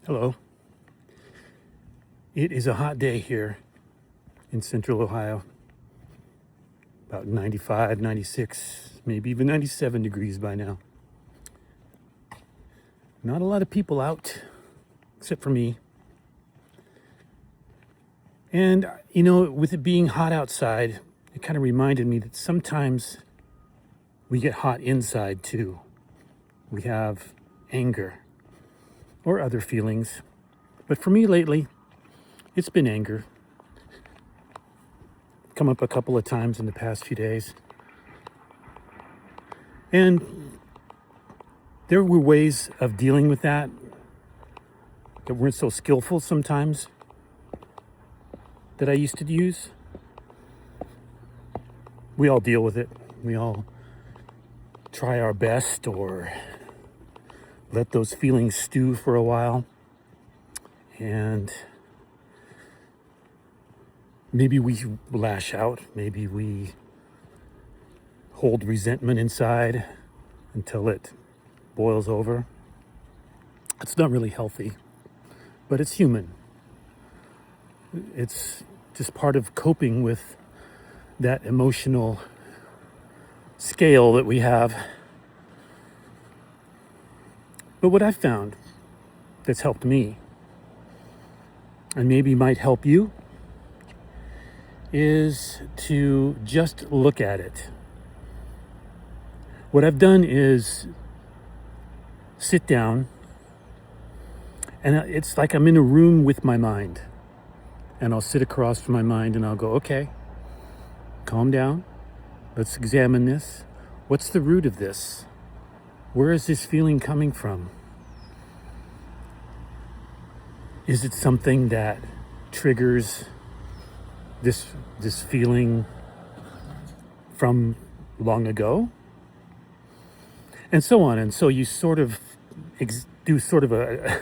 Hello. It is a hot day here in central Ohio. About 95, 96, maybe even 97 degrees by now. Not a lot of people out, except for me. And, with it being hot outside, it kind of reminded me that sometimes we get hot inside too. We have anger or other feelings. But for me lately, it's been anger. Come up a couple of times in the past few days. And there were ways of dealing with that weren't so skillful sometimes that I used to use. We all deal with it. We all try our best or let those feelings stew for a while. And maybe we lash out. Maybe we hold resentment inside until it boils over. It's not really healthy, but it's human. It's just part of coping with that emotional scale that we have. But what I've found that's helped me, and maybe might help you, is to just look at it. What I've done is sit down, and it's like I'm in a room with my mind. And I'll sit across from my mind and I'll go, okay, calm down. Let's examine this. What's the root of this? Where is this feeling coming from? Is it something that triggers this feeling from long ago? And so on. And so you sort of do sort of a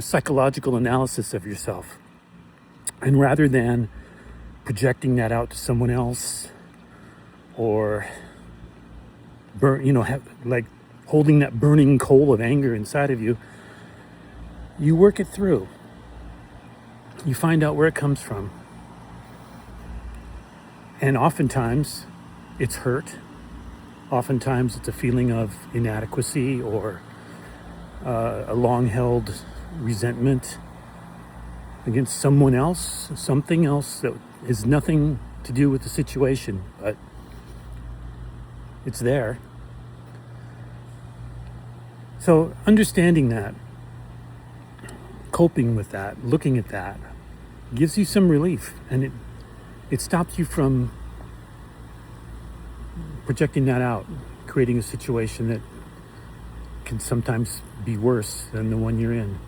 psychological analysis of yourself. And rather than projecting that out to someone else or like holding that burning coal of anger inside of you, you work it through. You find out where it comes from. And oftentimes it's hurt. Oftentimes it's a feeling of inadequacy or a long-held resentment against someone else, something else that has nothing to do with the situation, but it's there. So understanding that, coping with that, looking at that, gives you some relief, and it stops you from projecting that out, creating a situation that can sometimes be worse than the one you're in.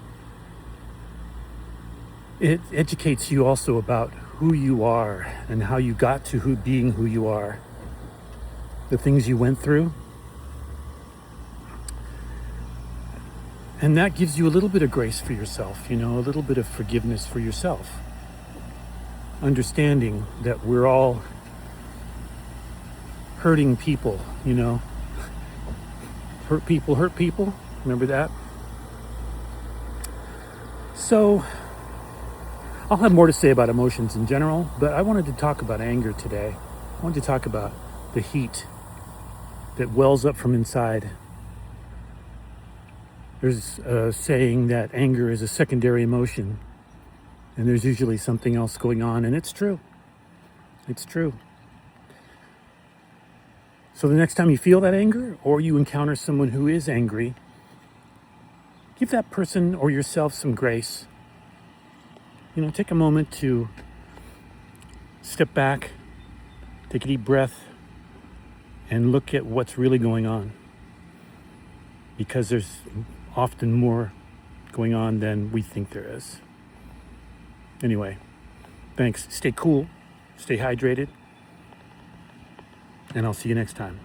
It educates you also about who you are and how you got to being who you are, the things you went through. And that gives you a little bit of grace for yourself, a little bit of forgiveness for yourself. Understanding that we're all hurting people, Hurt people. Remember that? So I'll have more to say about emotions in general, but I wanted to talk about anger today. I wanted to talk about the heat that wells up from inside. There's a saying that anger is a secondary emotion, and there's usually something else going on, and it's true. It's true. So the next time you feel that anger, or you encounter someone who is angry, give that person or yourself some grace. Take a moment to step back, take a deep breath, and look at what's really going on. Because there's often more going on than we think there is. Anyway, thanks. Stay cool, stay hydrated, and I'll see you next time.